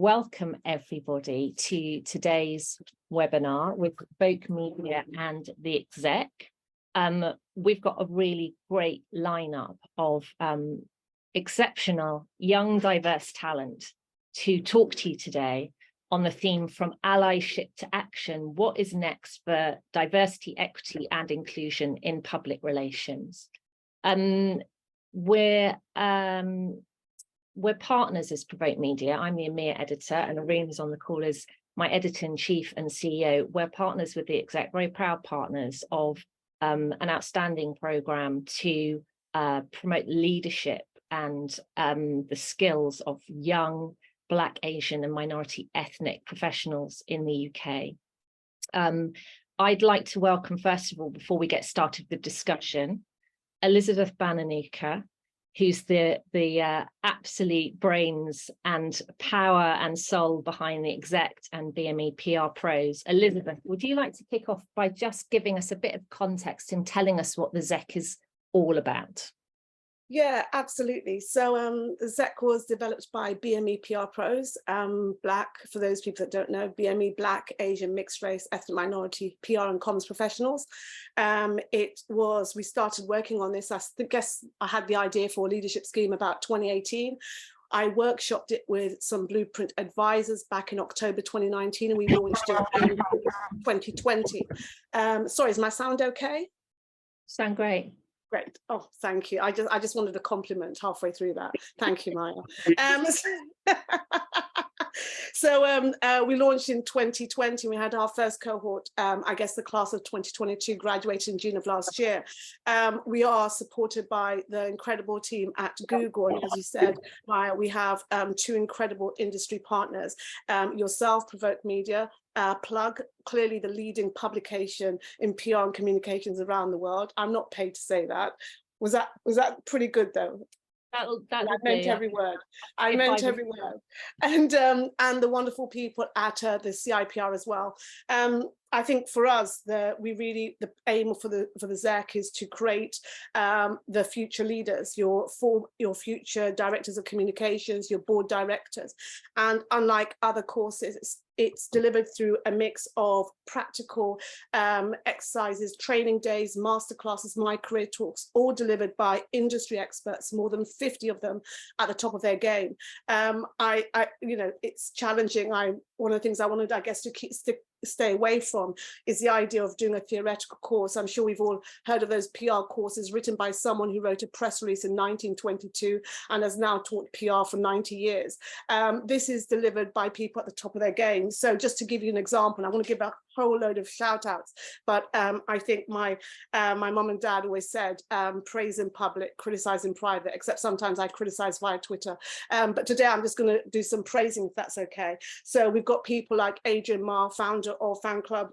Welcome everybody to today's webinar with Provoke Media and the Exec. We've got a really great lineup of exceptional young diverse talent to talk to you today on the theme From Allyship to Action, what is next for diversity, equity and inclusion in public relations. We're partners as Provoke Media. I'm the EMEA editor and Irene, who's on the call, is my editor-in-chief and CEO. We're partners with the Exec, very proud partners of an outstanding programme to promote leadership and the skills of young Black, Asian and minority ethnic professionals in the UK. I'd like to welcome, first of all, before we get started with discussion, Elizabeth Bananuka, who's the absolute brains and power and soul behind the Exec and BME PR pros. Elizabeth, would you like to kick off by just giving us a bit of context and telling us what the Exec is all about? Yeah, absolutely. So the Exec was developed by BME PR pros, Black, for those people that don't know, BME Black, Asian, mixed race, ethnic minority, PR and comms professionals. We started working on this. I guess I had the idea for a leadership scheme about 2018. I workshopped it with some Blueprint advisors back in October 2019, and we launched it in 2020. Sorry, is my sound okay? Sound great. Great. Oh, thank you. I just wanted a compliment halfway through that. Thank you, Maya. So we launched in 2020. We had our first cohort, I guess the class of 2022 graduated in June of last year. We are supported by the incredible team at Google. And as you said, Maya, we have two incredible industry partners, yourself, Provoke Media, Plug, clearly the leading publication in PR and communications around the world. I'm not paid to say that. Was that pretty good though? I meant every word. I meant every word. And the wonderful people at the CIPR as well. I think for us, the aim for the Exec is to create the future leaders, your future directors of communications, your board directors. And unlike other courses, it's delivered through a mix of practical exercises, training days, masterclasses, my career talks, all delivered by industry experts, more than 50 of them at the top of their game. It's challenging. One of the things I wanted, I guess, to stay away from is the idea of doing a theoretical course. I'm sure we've all heard of those PR courses written by someone who wrote a press release in 1922 and has now taught PR for 90 years. This is delivered by people at the top of their game. So just to give you an example, I want to give a whole load of shout outs, but I think my mom and dad always said, praise in public, criticize in private, except sometimes I criticize via Twitter. But today I'm just going to do some praising, if that's okay. So we've got people like Adrian Ma, founder of Fan Club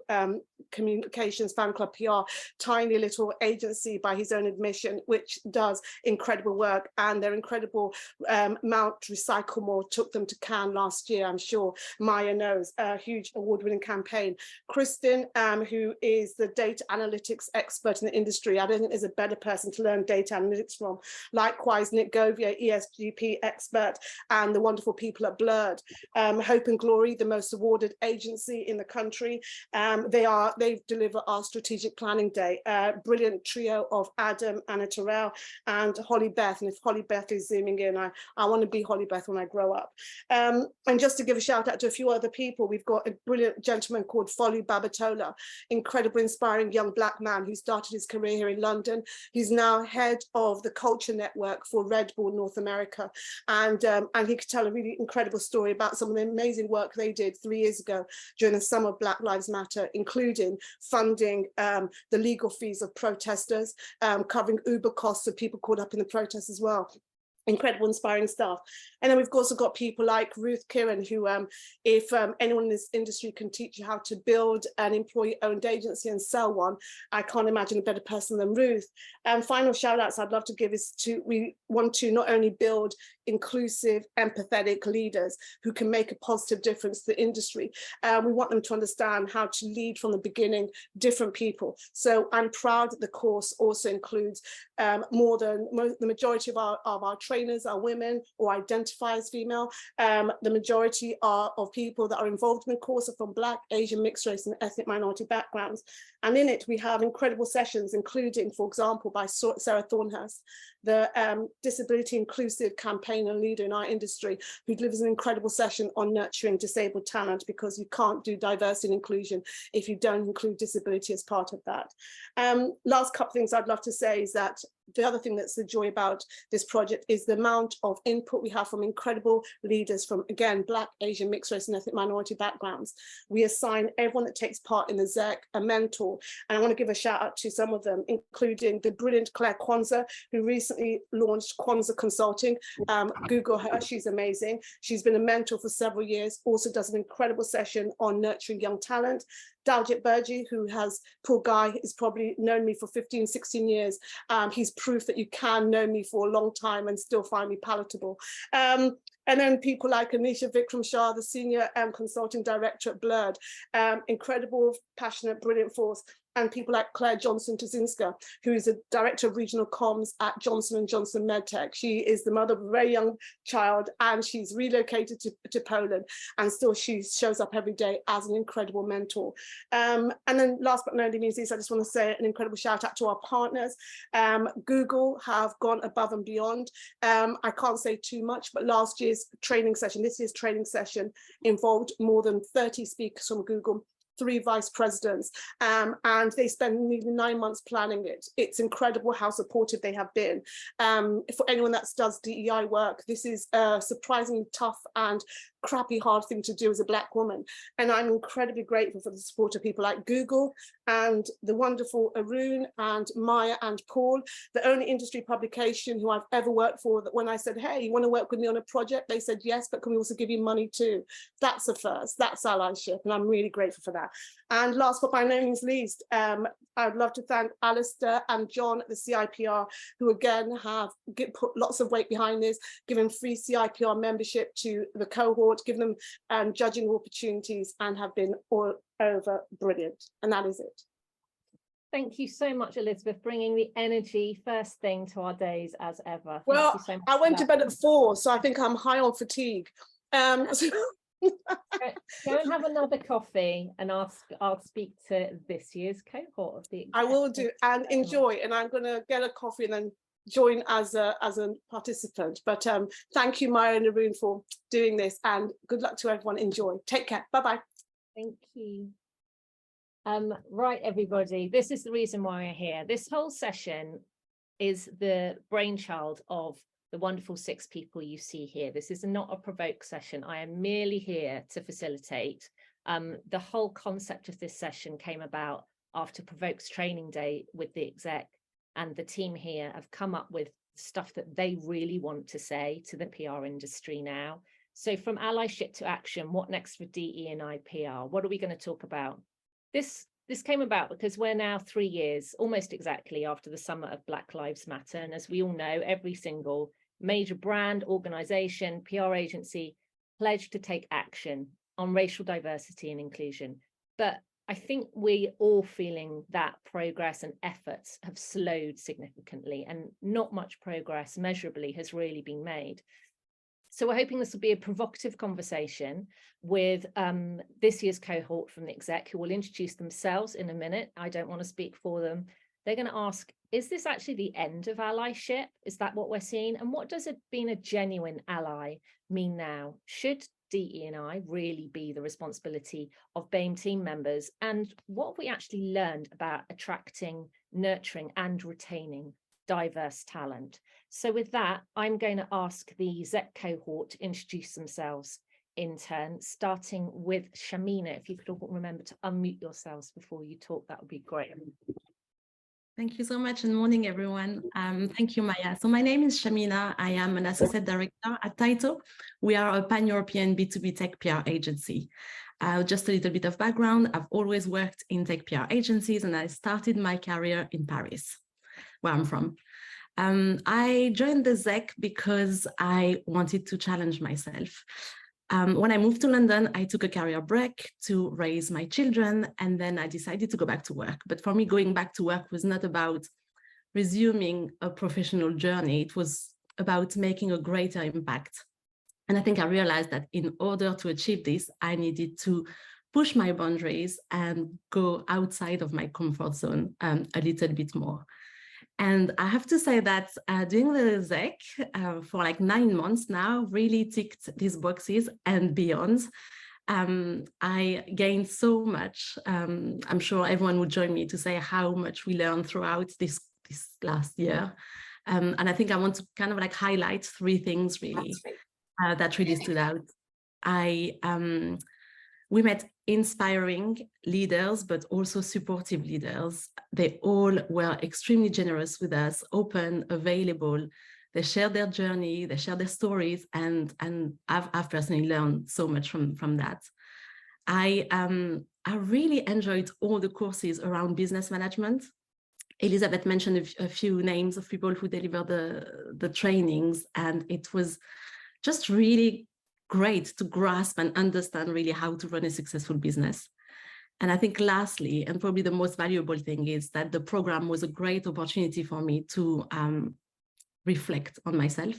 Communications, Fan Club PR, tiny little agency by his own admission, which does incredible work, and their incredible Mount Recycle More took them to Cannes last year. I'm sure Maya knows, a huge award-winning campaign. Kristen, who is the data analytics expert in the industry. I don't think there's a better person to learn data analytics from. Likewise, Nick Govier, ESGP expert, and the wonderful people at Blurred. Hope and Glory, the most awarded agency in the country. They deliver our strategic planning day. Brilliant trio of Adam, Anna Terrell, and Holly Beth. And if Holly Beth is zooming in, I want to be Holly Beth when I grow up. And just to give a shout out to a few other people, we've got a brilliant gentleman called Folu Babatola, incredible, inspiring young Black man who started his career here in London. He's now head of the culture network for Red Bull North America. And he could tell a really incredible story about some of the amazing work they did 3 years ago during the summer of Black Lives Matter, including funding the legal fees of protesters, covering Uber costs of people caught up in the protests as well. Incredible, inspiring stuff. And then we've also got people like Ruth Kieran, who, if anyone in this industry can teach you how to build an employee-owned agency and sell one, I can't imagine a better person than Ruth. And final shout outs I'd love to give is we want to not only build inclusive, empathetic leaders who can make a positive difference to the industry, we want them to understand how to lead from the beginning different people. So I'm proud that the course also includes the majority of our training trainers are women or identify as female. The majority of people that are involved in the course are from Black, Asian, mixed race and ethnic minority backgrounds. And in it, we have incredible sessions, including, for example, by Sarah Thornhurst, the disability inclusive campaigner leader in our industry, who delivers an incredible session on nurturing disabled talent, because you can't do diversity and inclusion if you don't include disability as part of that. Last couple of things I'd love to say is that the other thing that's the joy about this project is the amount of input we have from incredible leaders from, again, Black, Asian, mixed race and ethnic minority backgrounds. We assign everyone that takes part in the ZEC a mentor, and I want to give a shout out to some of them, including the brilliant Claire Kwanzaa, who recently launched Kwanzaa Consulting. Google her, she's amazing. She's been a mentor for several years, also does an incredible session on nurturing young talent. Daljit Burji, who has, poor guy, has probably known me for 15, 16 years. He's proof that you can know me for a long time and still find me palatable. And then people like Anisha Vikram Shah, the Senior Consulting Director at Blurred, incredible, passionate, brilliant force. And people like Claire Johnson-Tuzinska, who is a Director of Regional Comms at Johnson & Johnson MedTech. She is the mother of a very young child, and she's relocated to Poland, and still she shows up every day as an incredible mentor. And then last but not least, I just want to say an incredible shout out to our partners. Google have gone above and beyond. I can't say too much, but last year's training session, this year's training session, involved more than 30 speakers from Google, 3 vice presidents, and they spent nearly 9 months planning it. It's incredible how supportive they have been. For anyone that does DEI work, this is a surprisingly tough and crappy, hard thing to do as a Black woman. And I'm incredibly grateful for the support of people like Google and the wonderful Arun and Maya and Paul, the only industry publication who I've ever worked for, that when I said, hey, you want to work with me on a project? They said, yes, but can we also give you money too? That's a first, that's allyship, and I'm really grateful for that. And last but by no means least, I'd love to thank Alistair and John at the CIPR, who again have put lots of weight behind this, given free CIPR membership to the cohort, given them judging opportunities, and have been all over brilliant. And that is it. Thank you so much, Elizabeth, bringing the energy first thing to our days as ever. Well, Thank you so much. I went to bed at 4, so I think I'm high on fatigue. Go and have another coffee, and I'll speak to this year's cohort of the. I will do, and enjoy. And I'm going to get a coffee and then join as a participant. But thank you, Maya and Arun, for doing this, and good luck to everyone. Enjoy. Take care. Bye bye. Thank you. Right, everybody. This is the reason why we're here. This whole session is the brainchild of the wonderful 6 people you see here. This is not a provoke session. I am merely here to facilitate. The whole concept of this session came about after Provoke's training day with the exec, and the team here have come up with stuff that they really want to say to the PR industry now. So from allyship to action, what next for DE&I PR? What are we going to talk about? This came about because we're now 3 years, almost exactly, after the summer of Black Lives Matter. And as we all know, every single major brand, organization, PR agency pledged to take action on racial diversity and inclusion. But I think we all feeling that progress and efforts have slowed significantly, and not much progress measurably has really been made. So we're hoping this will be a provocative conversation with this year's cohort from the exec, who will introduce themselves in a minute. I don't want to speak for them. They're going to ask, is this actually the end of allyship? Is that what we're seeing? And what does it being a genuine ally mean now? Should DE&I really be the responsibility of BAME team members? And what have we actually learned about attracting, nurturing and retaining diverse talent? So with that, I'm going to ask the ZEC cohort to introduce themselves in turn, starting with Shamina. If you could all remember to unmute yourselves before you talk, that would be great. Thank you so much, and morning, everyone. Thank you, Maya. So my name is Shamina. I am an associate director at Taito. We are a pan-European B2B tech PR agency. Just a little bit of background. I've always worked in tech PR agencies, and I started my career in Paris, where I'm from. I joined the ZEC because I wanted to challenge myself. When I moved to London, I took a career break to raise my children, and then I decided to go back to work. But for me, going back to work was not about resuming a professional journey. It was about making a greater impact. And I think I realized that in order to achieve this, I needed to push my boundaries and go outside of my comfort zone a little bit more. And I have to say that doing the ZEC for like 9 months now really ticked these boxes and beyond. I gained so much. I'm sure everyone would join me to say how much we learned throughout this last year. And I think I want to kind of like highlight 3 things really that really stood out. We met inspiring leaders, but also supportive leaders. They all were extremely generous with us, open, available. They shared their journey, they shared their stories, and I've personally learned so much from that. I really enjoyed all the courses around business management. Elizabeth mentioned a few names of people who delivered the trainings, and it was just really great to grasp and understand really how to run a successful business. And I think lastly, and probably the most valuable thing, is that the program was a great opportunity for me to reflect on myself,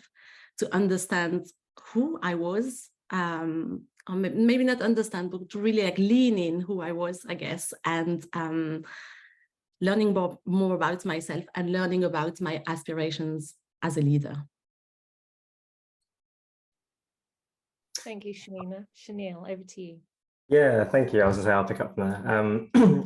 to understand who I was, or maybe not understand, but to really like lean in who I was, I guess, and learning more about myself and learning about my aspirations as a leader. Thank you, Shamina. Chanel, over to you. Yeah, thank you. I was going to say I'll pick up from there.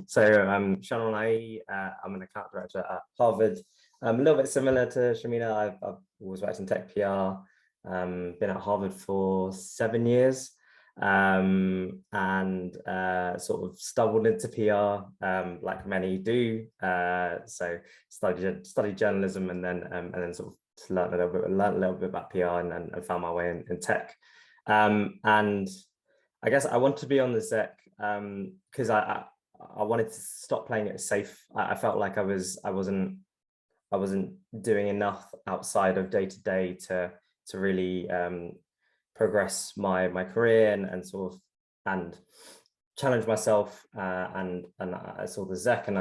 Shannon, I'm an account director at Harvard. A little bit similar to Shamina. I've always worked in tech PR. Been at Harvard for 7 years, and sort of stumbled into PR like many do. So studied journalism, and then sort of learned a little bit about PR, and found my way in tech. And I guess I want to be on the ZEC because I wanted to stop playing it safe. I felt like I wasn't doing enough outside of day to day to really progress my career and sort of and challenge myself. And I saw the ZEC, and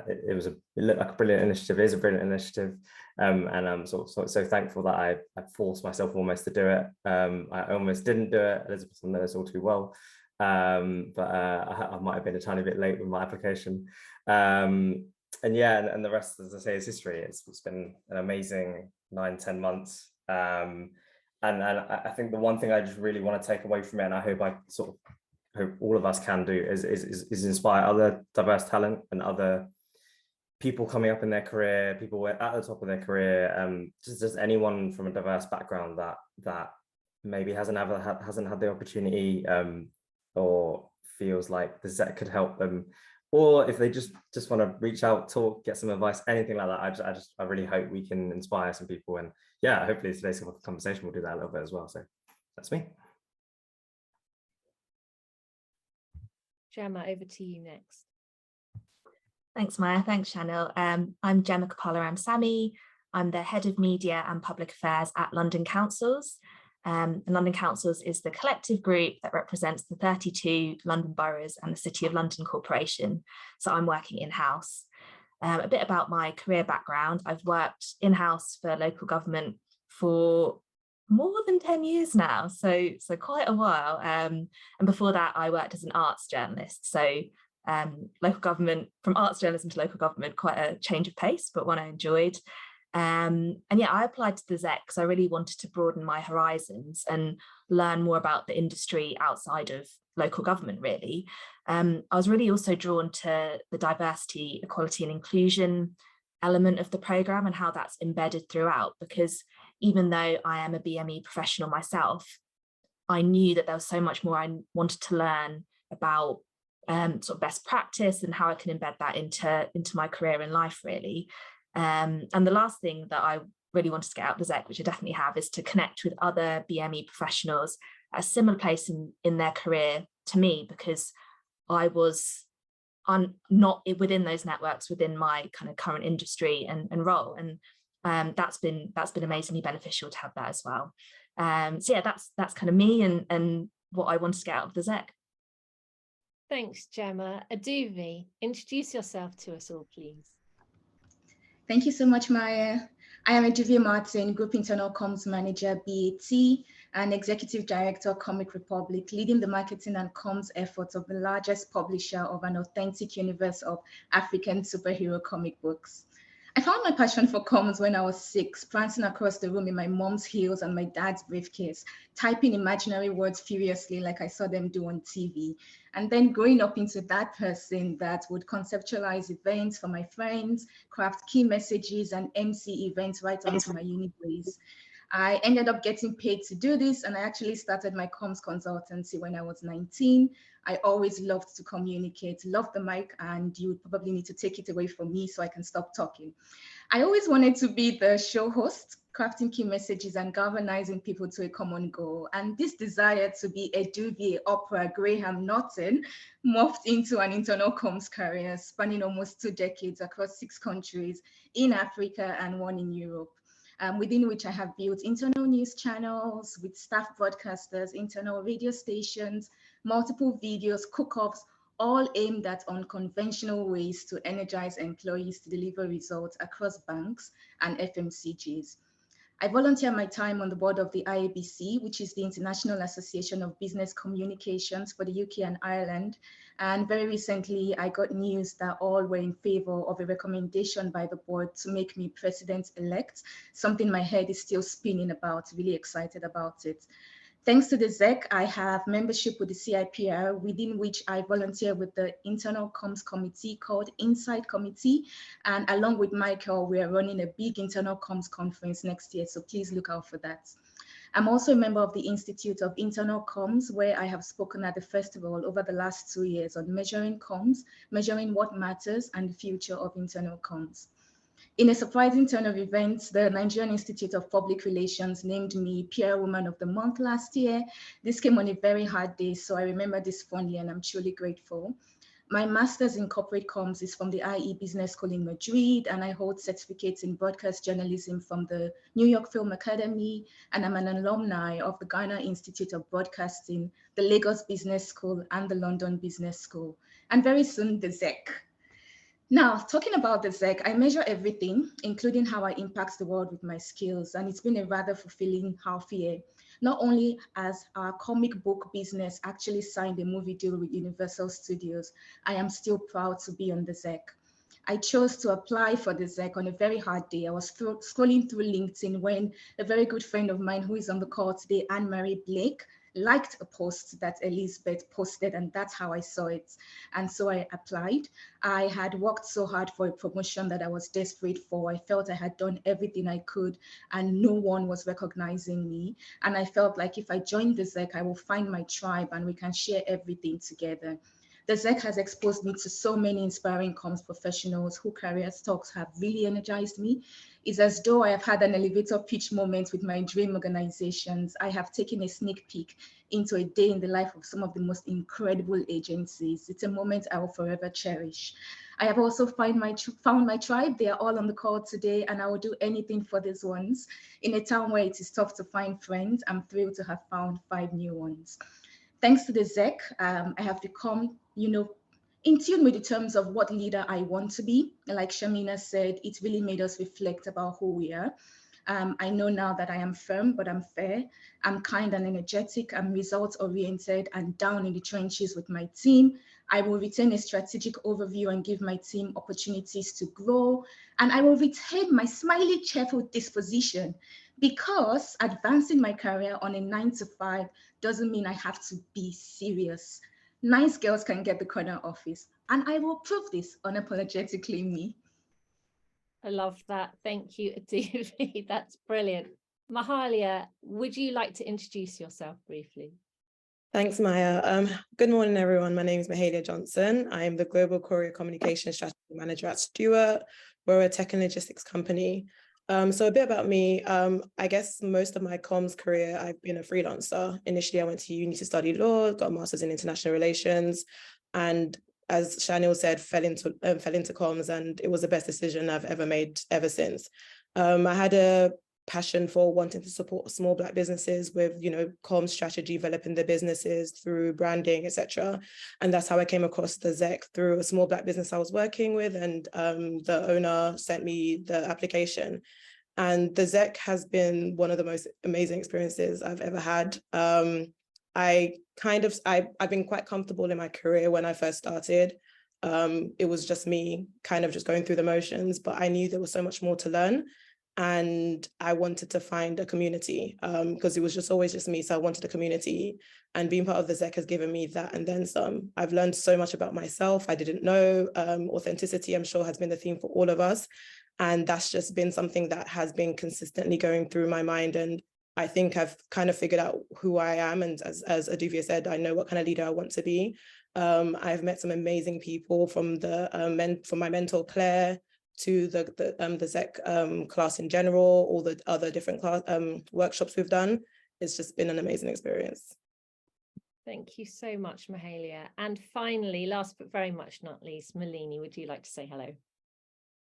it looked like a brilliant initiative. It is a brilliant initiative. And I'm so thankful that I forced myself almost to do it. I almost didn't do it. Elizabeth will know this all too well, but I might have been a tiny bit late with my application. And the rest, as I say, is history. It's been an amazing 9-10 months. And I think the one thing I just really want to take away from it, and I hope all of us can do, is inspire other diverse talent and other people coming up in their career, people at the top of their career, just anyone from a diverse background that maybe hasn't had the opportunity, or feels like the ZEC could help them, or if they just want to reach out, talk, get some advice, anything like that. I really hope we can inspire some people, and yeah, hopefully today's conversation will do that a little bit as well. So that's me. Gemma, over to you next. Thanks, Maya. Thanks, Chanel. I'm Gemma Kapola-Ramsamy. I'm the head of media and public affairs at London Councils. And London Councils is the collective group that represents the 32 London boroughs and the City of London Corporation. So I'm working in-house. A bit about my career background. I've worked in-house for local government for more than 10 years now, so quite a while. And before that, I worked as an arts journalist. So local government, from arts journalism to local government, quite a change of pace, but one I enjoyed. And yeah, I applied to the ZEC because I really wanted to broaden my horizons and learn more about the industry outside of local government, really. I was really also drawn to the diversity, equality and inclusion element of the programme and how that's embedded throughout, because even though I am a BME professional myself, I knew that there was so much more I wanted to learn about sort of best practice and how I can embed that into my career and life, really. And the last thing that I really wanted to get out of the ZEC, which I definitely have, is to connect with other BME professionals at a similar place in their career to me, because I was not within those networks within my kind of current industry and role. And that's been amazingly beneficial to have that as well. So yeah, that's kind of me and what I wanted to get out of the ZEC. Thanks, Gemma. Aduvi, introduce yourself to us all, please. Thank you so much, Maya. I am Eduvie Martin, Group Internal Comms Manager, BAT, and Executive Director, Comic Republic, leading the marketing and comms efforts of the largest publisher of an authentic universe of African superhero comic books. I found my passion for comms when I was 6, prancing across the room in my mom's heels and my dad's briefcase, typing imaginary words furiously like I saw them do on TV. And then growing up into that person that would conceptualize events for my friends, craft key messages, and MC events right onto my uni days. I ended up getting paid to do this, and I actually started my comms consultancy when I was 19. I always loved to communicate, loved the mic, and you would probably need to take it away from me so I can stop talking. I always wanted to be the show host, crafting key messages and galvanizing people to a common goal. And this desire to be Eduvie, Oprah, Graham Norton morphed into an internal comms career spanning almost 2 decades across 6 countries in Africa and 1 in Europe. Within which I have built internal news channels with staff broadcasters, internal radio stations, multiple videos, cook-offs, all aimed at unconventional ways to energize employees to deliver results across banks and FMCGs. I volunteer my time on the board of the IABC, which is the International Association of Business Communications for the UK and Ireland. And very recently, I got news that all were in favor of a recommendation by the board to make me president-elect, something my head is still spinning about, really excited about it. Thanks to the ZEC, I have membership with the CIPR, within which I volunteer with the internal comms committee called Inside Committee. And along with Michael, we are running a big internal comms conference next year, so please look out for that. I'm also a member of the Institute of Internal Comms, where I have spoken at the festival over the last 2 years on measuring comms, measuring what matters, and the future of internal comms. In a surprising turn of events, the Nigerian Institute of Public Relations named me PR Woman of the Month last year. This came on a very hard day, so I remember this fondly and I'm truly grateful. My master's in corporate comms is from the IE Business School in Madrid, and I hold certificates in broadcast journalism from the New York Film Academy, and I'm an alumni of the Ghana Institute of Broadcasting, the Lagos Business School, and the London Business School, and very soon the ZEC. Now, talking about the ZEC, I measure everything, including how I impact the world with my skills, and it's been a rather fulfilling half year. Not only as our comic book business actually signed a movie deal with Universal Studios, I am still proud to be on the ZEC. I chose to apply for the ZEC on a very hard day. I was scrolling through LinkedIn when a very good friend of mine who is on the call today, Anne-Marie Blake, liked a post that Elizabeth posted, and that's how I saw it. And so I applied. I had worked so hard for a promotion that I was desperate for. I felt I had done everything I could and no one was recognizing me. And I felt like if I joined the ZEC, I will find my tribe and we can share everything together. The ZEC has exposed me to so many inspiring comms professionals whose career talks have really energized me. It's as though I have had an elevator pitch moment with my dream organizations. I have taken a sneak peek into a day in the life of some of the most incredible agencies. It's a moment I will forever cherish. I have also found my tribe. They are all on the call today, and I will do anything for these ones. In a town where it is tough to find friends, I'm thrilled to have found 5 new ones. Thanks to the ZEC, I have become, in tune with the terms of what leader I want to be. Like Shamina said, it really made us reflect about who we are. I know now that I am firm, but I'm fair. I'm kind and energetic. I'm results-oriented and down in the trenches with my team. I will retain a strategic overview and give my team opportunities to grow. And I will retain my smiley, cheerful disposition, because advancing my career on a 9-to-5 doesn't mean I have to be serious. Nice girls can get the corner office, and I will prove this unapologetically me. I love that. Thank you, Eduvie. That's brilliant. Mahalia, would you like to introduce yourself briefly? Thanks, Maya. Good morning, everyone. My name is Mahalia Johnson. I am the Global Courier Communication Strategy Manager at Stewart. We're a tech and logistics company. So a bit about me. I guess most of my comms career, I've been a freelancer. Initially, I went to uni to study law, got a master's in international relations, and as Chanel said, fell into comms, and it was the best decision I've ever made ever since. I had a passion for wanting to support small Black businesses with, comms strategy, developing their businesses through branding, etc. And that's how I came across the ZEC, through a small Black business I was working with, and the owner sent me the application. And the ZEC has been one of the most amazing experiences I've ever had. I've been quite comfortable in my career when I first started. It was just me kind of just going through the motions, but I knew there was so much more to learn. And I wanted to find a community because it was just always just me. So I wanted a community, and being part of the ZEC has given me that and then some. I've learned so much about myself I didn't know. Authenticity, I'm sure, has been the theme for all of us. And that's just been something that has been consistently going through my mind. And I think I've kind of figured out who I am. And as Aduvia said, I know what kind of leader I want to be. I've met some amazing people from from my mentor, Claire, to the ZEC class in general, all the other different class workshops we've done. It's just been an amazing experience. Thank you so much, Mahalia. And finally, last but very much not least, Malini, would you like to say hello?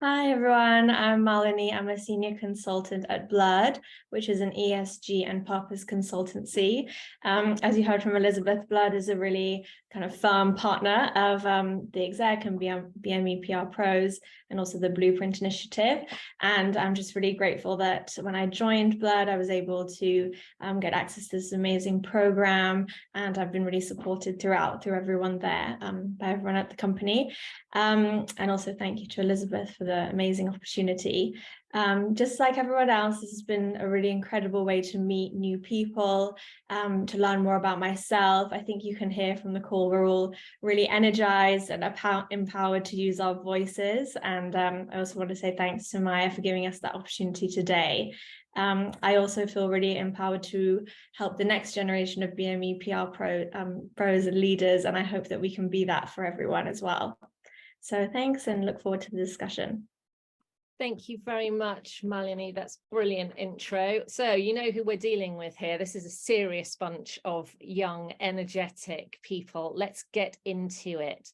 Hi everyone, I'm Malini. I'm a senior consultant at Blood, which is an ESG and purpose consultancy. As you heard from Elizabeth, Blood is a really kind of firm partner of the exec and BME PR Pros, and also the Blueprint Initiative. And I'm just really grateful that when I joined Blood, I was able to get access to this amazing program, and I've been really supported through everyone there, by everyone at the company. And also thank you to Elizabeth for the amazing opportunity. Just like everyone else, this has been a really incredible way to meet new people, to learn more about myself. I think you can hear from the call, we're all really energized and empowered to use our voices. And I also want to say thanks to Maya for giving us that opportunity today. I also feel really empowered to help the next generation of BME PR pros and leaders, and I hope that we can be that for everyone as well. So thanks, and look forward to the discussion. Thank you very much, Malini. That's brilliant intro. So you know who we're dealing with here. This is a serious bunch of young, energetic people. Let's get into it.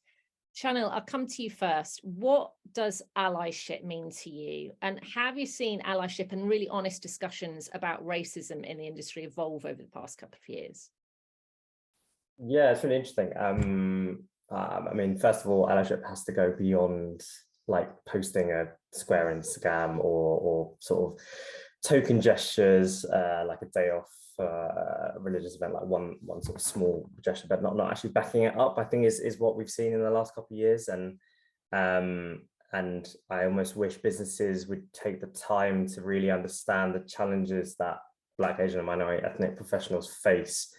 Chanel, I'll come to you first. What does allyship mean to you? And have you seen allyship and really honest discussions about racism in the industry evolve over the past couple of years? Yeah, it's really interesting. I mean, first of all, allyship has to go beyond like posting a square Instagram or sort of token gestures, like a day off a religious event, like one sort of small gesture, but not actually backing it up, I think is what we've seen in the last couple of years. And I almost wish businesses would take the time to really understand the challenges that Black, Asian and minority ethnic professionals face,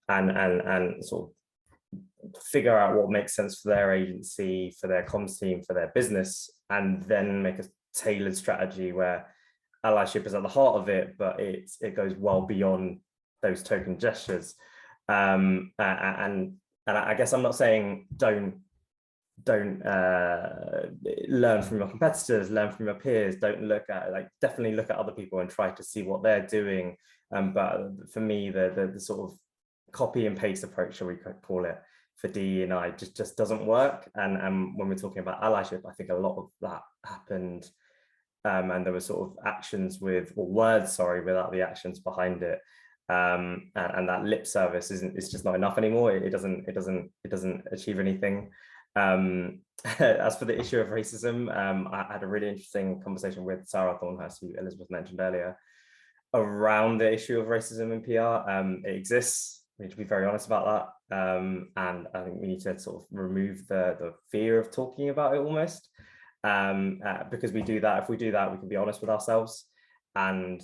and sort of figure out what makes sense for their agency, for their comms team, for their business, and then make a tailored strategy where allyship is at the heart of it, but it goes well beyond those token gestures. And I guess I'm not saying don't learn from your competitors, learn from your peers, don't look at, like, definitely look at other people and try to see what they're doing. But for me, the sort of copy and paste approach, shall we call it, for DE&I just doesn't work. And when we're talking about allyship, I think a lot of that happened, and there were sort of actions words without the actions behind it. And that lip service is just not enough anymore. It doesn't achieve anything. As for the issue of racism, I had a really interesting conversation with Sarah Thornhurst, who Elizabeth mentioned earlier, around the issue of racism in PR. It exists. We need to be very honest about that, and I think we need to sort of remove the fear of talking about it almost, because we do that. If we do that, we can be honest with ourselves and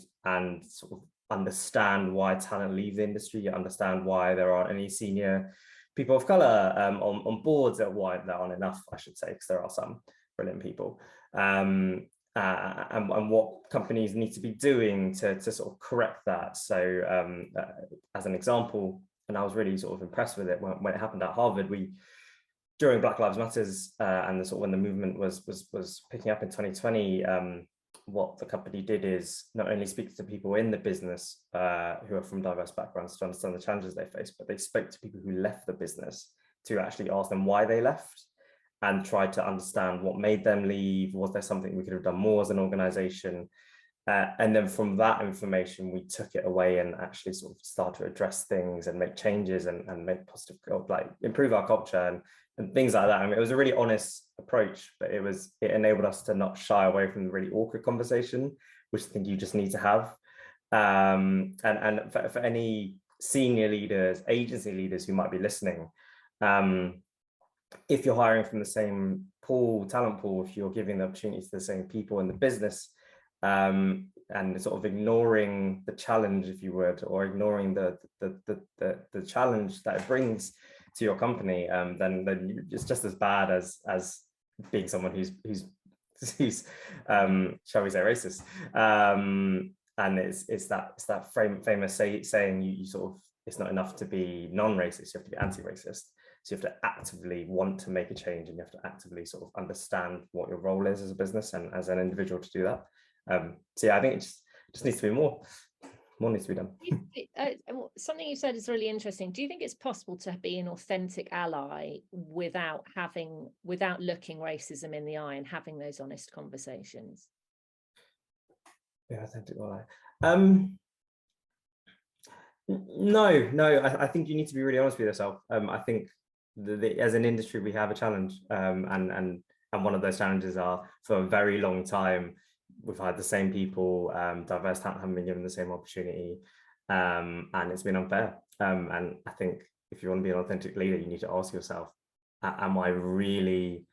sort of understand why talent leave the industry, understand why there aren't any senior people of color on boards, there aren't enough, I should say, because there are some brilliant people, and what companies need to be doing to sort of correct that. So as an example, and I was really sort of impressed with it when it happened at Harvard, during Black Lives Matters and when the movement was picking up in 2020, what the company did is not only speak to people in the business who are from diverse backgrounds to understand the challenges they face, but they spoke to people who left the business to actually ask them why they left, and tried to understand what made them leave. Was there something we could have done more as an organization? And then from that information, we took it away and actually sort of start to address things and make changes and make positive, like improve our culture and things like that. I mean, it was a really honest approach, but it enabled us to not shy away from the really awkward conversation, which I think you just need to have. And for any senior leaders, agency leaders who might be listening, if you're hiring from the same talent pool, if you're giving the opportunity to the same people in the business, and sort of ignoring the challenge, if you would, or ignoring the challenge that it brings to your company, then it's just as bad as being someone who's shall we say racist. And it's that famous saying, you sort of, it's not enough to be non-racist, you have to be anti-racist. So you have to actively want to make a change, and you have to actively sort of understand what your role is as a business and as an individual to do that. So yeah, I think it just needs to be more needs to be done. Something you said is really interesting. Do you think it's possible to be an authentic ally without looking racism in the eye and having those honest conversations? Yeah, authentic ally. No, I think you need to be really honest with yourself. I think as an industry we have a challenge, and one of those challenges are, for a very long time we've had the same people, diverse talent haven't been given the same opportunity, and it's been unfair. And I think if you want to be an authentic leader, you need to ask yourself, am I really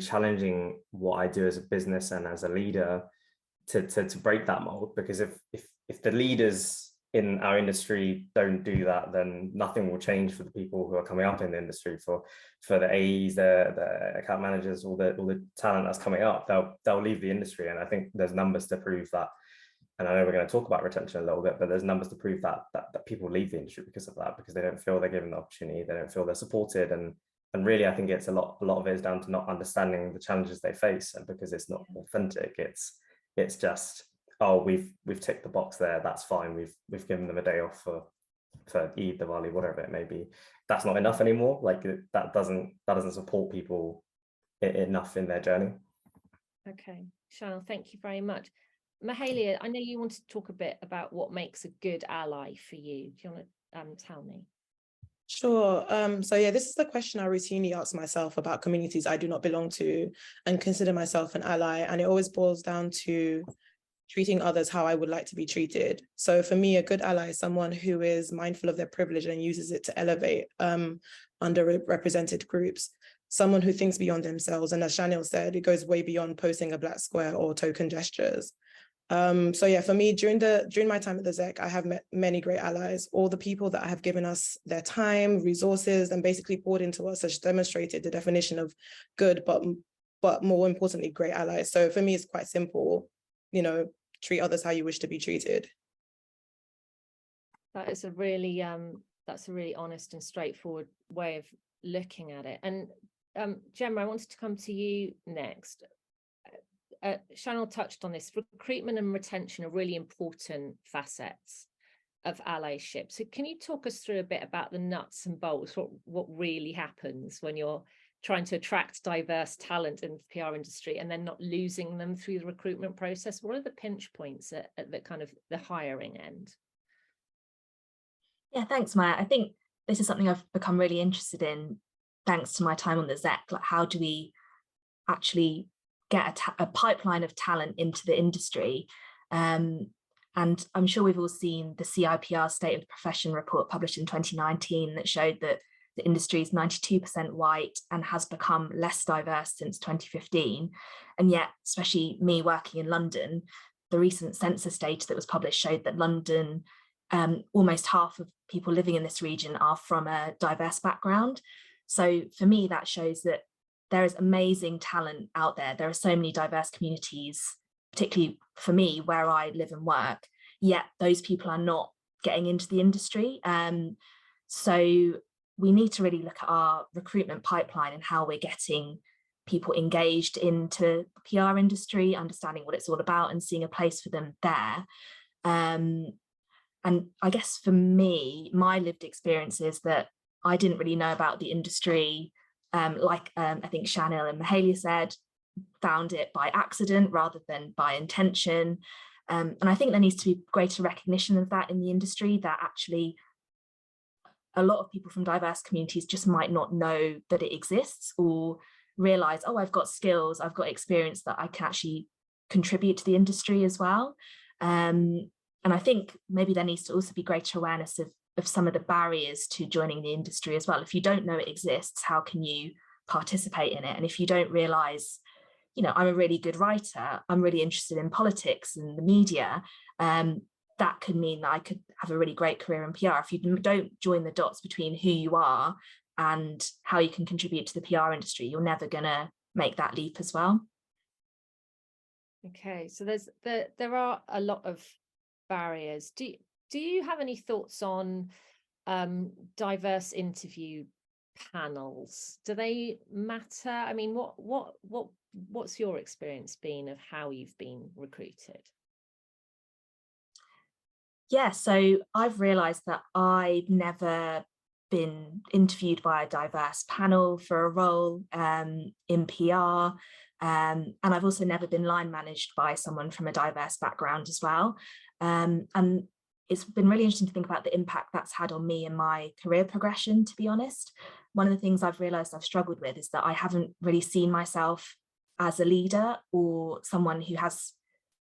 challenging what I do as a business and as a leader to break that mold? Because if the leaders in our industry don't do that, then nothing will change for the people who are coming up in the industry, for the AEs, the account managers, all the talent that's coming up. They'll leave the industry, and I think there's numbers to prove that. And I know we're going to talk about retention a little bit, but there's numbers to prove that people leave the industry because of that, because they don't feel they're given the opportunity, they don't feel they're supported, and really I think it's a lot of it is down to not understanding the challenges they face, and because it's not authentic, it's just, oh, we've ticked the box there, that's fine, we've given them a day off for Eid, Diwali, whatever it may be. That's not enough anymore. Like that doesn't support people enough in their journey. Okay, Chanel, thank you very much. Mahalia, I know you want to talk a bit about what makes a good ally for you. Do you want to tell me? Sure. So yeah, this is the question I routinely ask myself about communities I do not belong to and consider myself an ally. And it always boils down to treating others how I would like to be treated. So for me, a good ally is someone who is mindful of their privilege and uses it to elevate underrepresented groups. Someone who thinks beyond themselves. And as Chanel said, it goes way beyond posting a black square or token gestures. So yeah, for me, during my time at the ZEC, I have met many great allies. All the people that have given us their time, resources, and basically poured into us has demonstrated the definition of good, but more importantly, great allies. So for me, it's quite simple, treat others how you wish to be treated. That is a really honest and straightforward way of looking at it. And Gemma, I wanted to come to you next. Chanel touched on this. Recruitment and retention are really important facets of allyship. So can you talk us through a bit about the nuts and bolts, what really happens when you're trying to attract diverse talent in the PR industry and then not losing them through the recruitment process? What are the pinch points at the kind of the hiring end? Yeah, thanks, Maya. I think this is something I've become really interested in thanks to my time on the ZEC. Like, how do we actually get a pipeline of talent into the industry? And I'm sure we've all seen the CIPR State of the Profession report published in 2019 that showed that the industry is 92% white and has become less diverse since 2015. And yet, especially me working in London, the recent census data that was published showed that London, almost half of people living in this region are from a diverse background. So for me, that shows that there is amazing talent out there. There are so many diverse communities, particularly for me, where I live and work, yet those people are not getting into the industry. So we need to really look at our recruitment pipeline and how we're getting people engaged into the PR industry, understanding what it's all about and seeing a place for them there. And I guess for me, my lived experience is that I didn't really know about the industry. I think Chanel and Mahalia said, found it by accident rather than by intention. And I think there needs to be greater recognition of that in the industry, that actually a lot of people from diverse communities just might not know that it exists or realize, oh, I've got skills, I've got experience that I can actually contribute to the industry as well. And I think maybe there needs to also be greater awareness of some of the barriers to joining the industry as well. If you don't know it exists, how can you participate in it? And if you don't realize, you know, I'm a really good writer, I'm really interested in politics and the media, that could mean that I could have a really great career in PR. If you don't join the dots between who you are and how you can contribute to the PR industry, you're never gonna make that leap as well. Okay, so there are a lot of barriers. Do you have any thoughts on diverse interview panels? Do they matter? I mean, what's your experience been of how you've been recruited? Yeah, so I've realised that I've never been interviewed by a diverse panel for a role in PR. And I've also never been line managed by someone from a diverse background as well. And it's been really interesting to think about the impact that's had on me and my career progression, to be honest. One of the things I've realised I've struggled with is that I haven't really seen myself as a leader or someone who has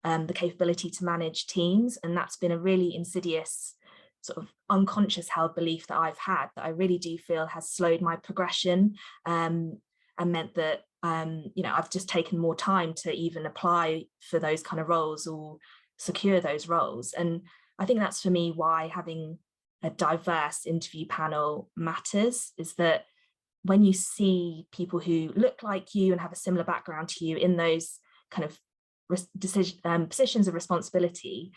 the capability to manage teams. And that's been a really insidious sort of unconscious held belief that I've had, that I really do feel has slowed my progression and meant that you know, I've just taken more time to even apply for those kind of roles or secure those roles. And I think that's for me why having a diverse interview panel matters, is that when you see people who look like you and have a similar background to you in those kind of positions of responsibility,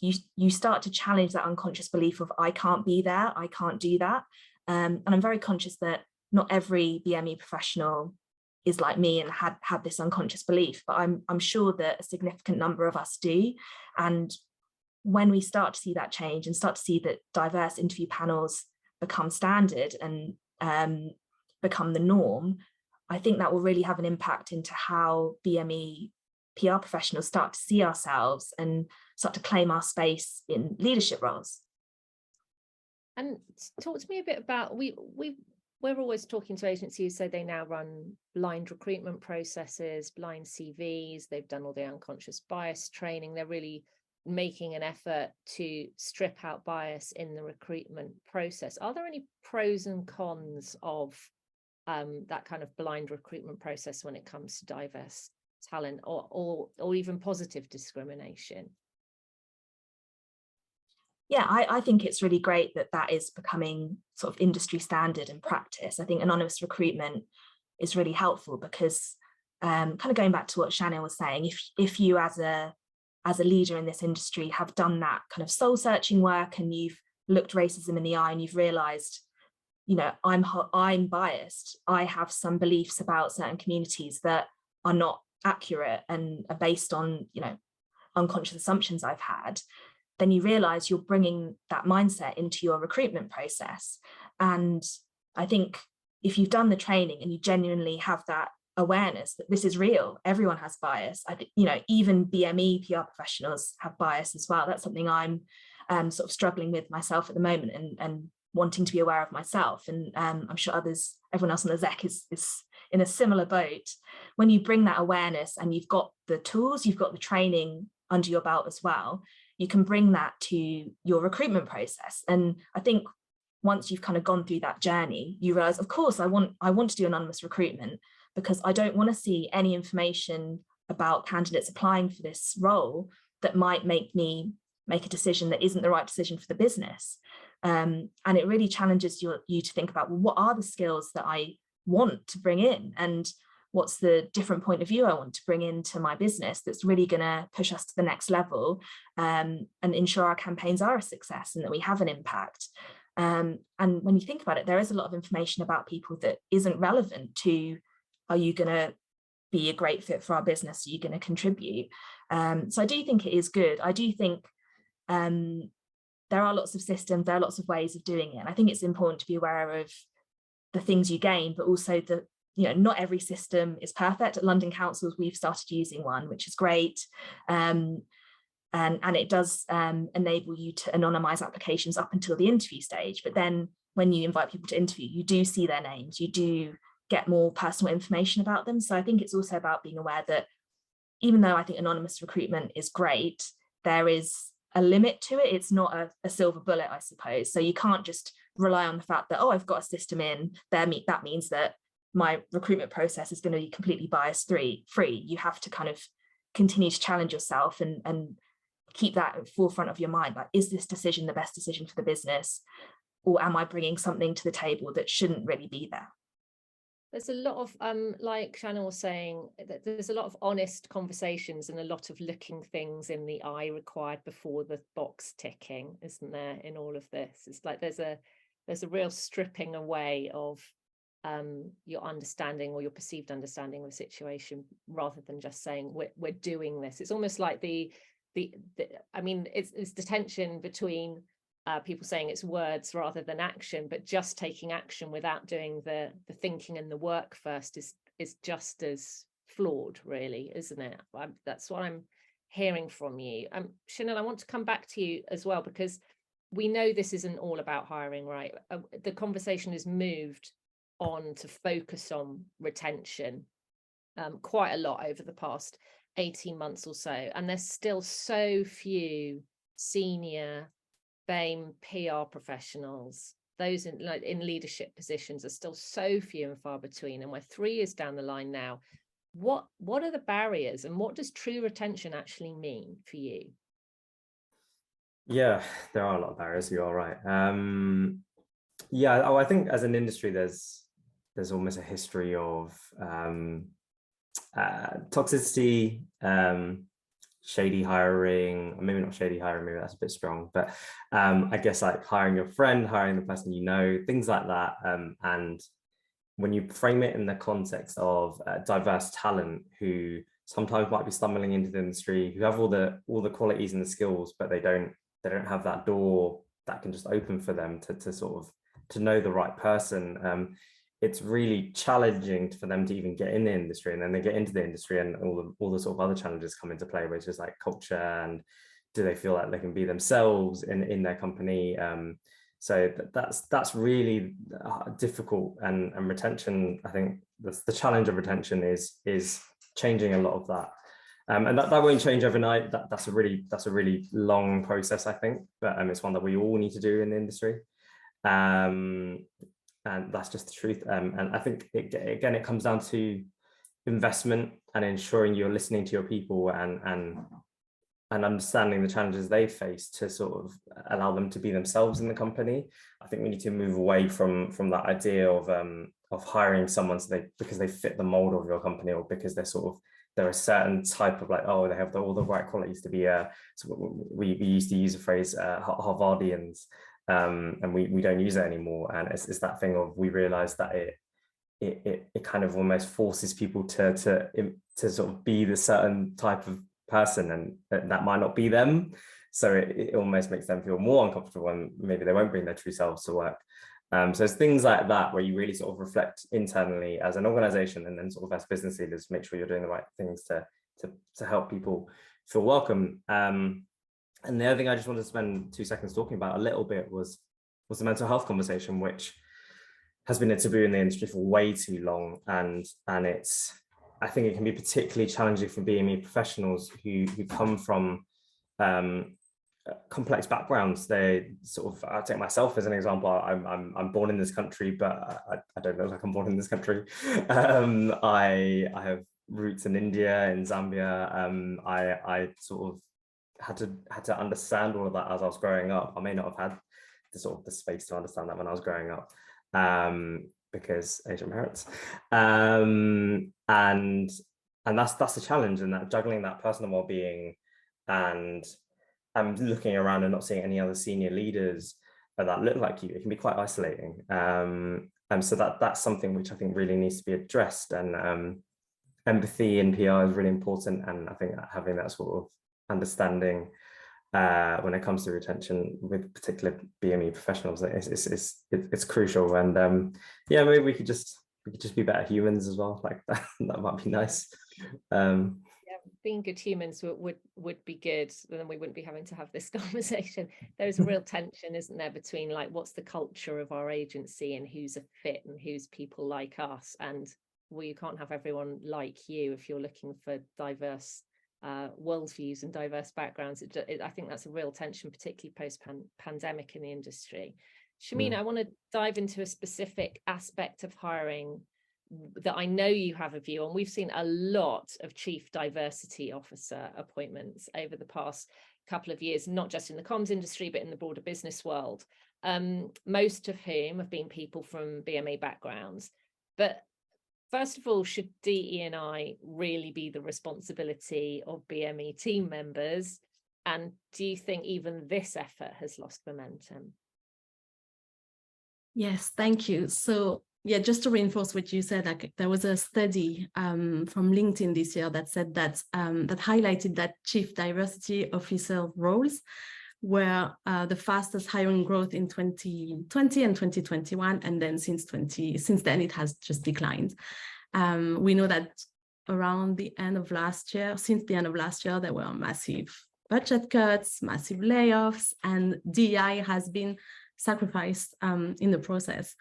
you start to challenge that unconscious belief of I can't be there, I can't do that. And I'm very conscious that not every BME professional is like me and had this unconscious belief, but I'm sure that a significant number of us do. And when we start to see that change and start to see that diverse interview panels become standard and become the norm, I think that will really have an impact into how BME PR professionals start to see ourselves and start to claim our space in leadership roles. And talk to me a bit about, we're always talking to agencies, so they now run blind recruitment processes, blind CVs, they've done all the unconscious bias training, they're really making an effort to strip out bias in the recruitment process. Are there any pros and cons of that kind of blind recruitment process when it comes to diverse talent or even positive discrimination? Yeah, I think it's really great that that is becoming sort of industry standard and practice. I think anonymous recruitment is really helpful because kind of going back to what Shannon was saying, if you as a leader in this industry have done that kind of soul searching work and you've looked racism in the eye and you've realized, you know, I'm biased, I have some beliefs about certain communities that are not accurate and are based on, you know, unconscious assumptions I've had, then you realize you're bringing that mindset into your recruitment process. And I think if you've done the training and you genuinely have that awareness that this is real, everyone has bias. I think, you know, even BME PR professionals have bias as well. That's something I'm sort of struggling with myself at the moment and wanting to be aware of myself. And I'm sure everyone else on the ZEC is in a similar boat. When you bring that awareness and you've got the tools, you've got the training under your belt as well, you can bring that to your recruitment process. And I think once you've kind of gone through that journey, you realize, of course, I want to do anonymous recruitment because I don't want to see any information about candidates applying for this role that might make me make a decision that isn't the right decision for the business. And it really challenges you to think about, well, what are the skills that I want to bring in, and what's the different point of view I want to bring into my business that's really going to push us to the next level and ensure our campaigns are a success and that we have an impact. And when you think about it, there is a lot of information about people that isn't relevant to, are you going to be a great fit for our business? Are you going to contribute? So I do think it is good. I do think there are lots of systems, there are lots of ways of doing it. And I think it's important to be aware of the things you gain, but also that, you know, not every system is perfect. At London Councils, we've started using one, which is great. And it does enable you to anonymize applications up until the interview stage. But then when you invite people to interview, you do see their names, you do get more personal information about them. So I think it's also about being aware that even though I think anonymous recruitment is great, there is a limit to it. It's not a silver bullet, I suppose. So you can't just rely on the fact that, oh, I've got a system in there. That means that my recruitment process is going to be completely bias free. You have to kind of continue to challenge yourself and keep that at the forefront of your mind. Like, is this decision the best decision for the business? Or am I bringing something to the table that shouldn't really be there? There's a lot of, like Shannon was saying, that there's a lot of honest conversations and a lot of looking things in the eye required before the box ticking, isn't there, in all of this? It's like there's a real stripping away of your understanding or your perceived understanding of the situation, rather than just saying we're doing this. It's almost like I mean, it's the tension between people saying it's words rather than action, but just taking action without doing the thinking and the work first is just as flawed, really, isn't it? That's what I'm hearing from you. Chanel, I want to come back to you as well, because we know this isn't all about hiring, right? The conversation has moved on to focus on retention quite a lot over the past 18 months or so, and there's still so few senior BAME PR professionals. Those in leadership positions are still so few and far between, and we're 3 years down the line now. What are the barriers, and what does true retention actually mean for you? Yeah, there are a lot of barriers. You are right. I think as an industry, there's almost a history of toxicity, shady hiring, maybe not shady hiring, maybe that's a bit strong, but I guess like hiring your friend, hiring the person you know, things like that. And when you frame it in the context of diverse talent who sometimes might be stumbling into the industry, who have all the qualities and the skills, but they don't have that door that can just open for them to sort of to know the right person. It's really challenging for them to even get in the industry, and then they get into the industry and all the sort of other challenges come into play, which is like culture and do they feel like they can be themselves in their company. So that's really difficult, and retention, I think the challenge of retention is changing a lot of that. And that won't change overnight. That's a really long process, I think, but it's one that we all need to do in the industry. And that's just the truth. And I think it comes down to investment and ensuring you're listening to your people and understanding the challenges they face to sort of allow them to be themselves in the company. I think we need to move away from that idea of hiring someone because they fit the mold of your company, or because they're a certain type of like, oh, they have all the right qualities to be so we used to use the phrase Harvardians. And we don't use it anymore, and it's that thing of, we realize that it kind of almost forces people to sort of be the certain type of person, and that might not be them, so it almost makes them feel more uncomfortable, and maybe they won't bring their true selves to work. So it's things like that where you really sort of reflect internally as an organization, and then sort of as business leaders, make sure you're doing the right things to help people feel welcome. And the other thing I just wanted to spend 2 seconds talking about a little bit was the mental health conversation, which has been a taboo in the industry for way too long. And I think it can be particularly challenging for BAME professionals who come from complex backgrounds. They sort of, I'll take myself as an example. I'm born in this country, but I don't look like I'm born in this country. I have roots in India, in Zambia. I sort of had to understand all of that as I was growing up. I may not have had the space to understand that when I was growing up, because Asian parents, and that's the challenge, and that juggling that personal well-being, and I'm looking around and not seeing any other senior leaders that look like you. It can be quite isolating, and so that's something which I think really needs to be addressed. And empathy in PR is really important, and I think having that sort of understanding when it comes to retention with particular BME professionals, it's crucial. And yeah, maybe we could just be better humans as well, like that might be nice. Yeah, being good humans would be good, then we wouldn't be having to have this conversation. There's a real tension, isn't there, between like what's the culture of our agency and who's a fit and who's people like us, and well, you can't have everyone like you if you're looking for diverse worldviews and diverse backgrounds. I think that's a real tension, particularly post-pandemic in the industry. Shamina, I want to dive into a specific aspect of hiring that I know you have a view on. We've seen a lot of chief diversity officer appointments over the past couple of years, not just in the comms industry, but in the broader business world, most of whom have been people from BME backgrounds. But first of all, should DE&I really be the responsibility of BME team members? And do you think even this effort has lost momentum? Yes, thank you. So yeah, just to reinforce what you said, like, there was a study from LinkedIn this year that said that that highlighted that chief diversity officer roles were the fastest hiring growth in 2020 and 2021, and then since then it has just declined. We know that around the end of last year, since the end of last year, there were massive budget cuts, massive layoffs, and DEI has been sacrificed in the process.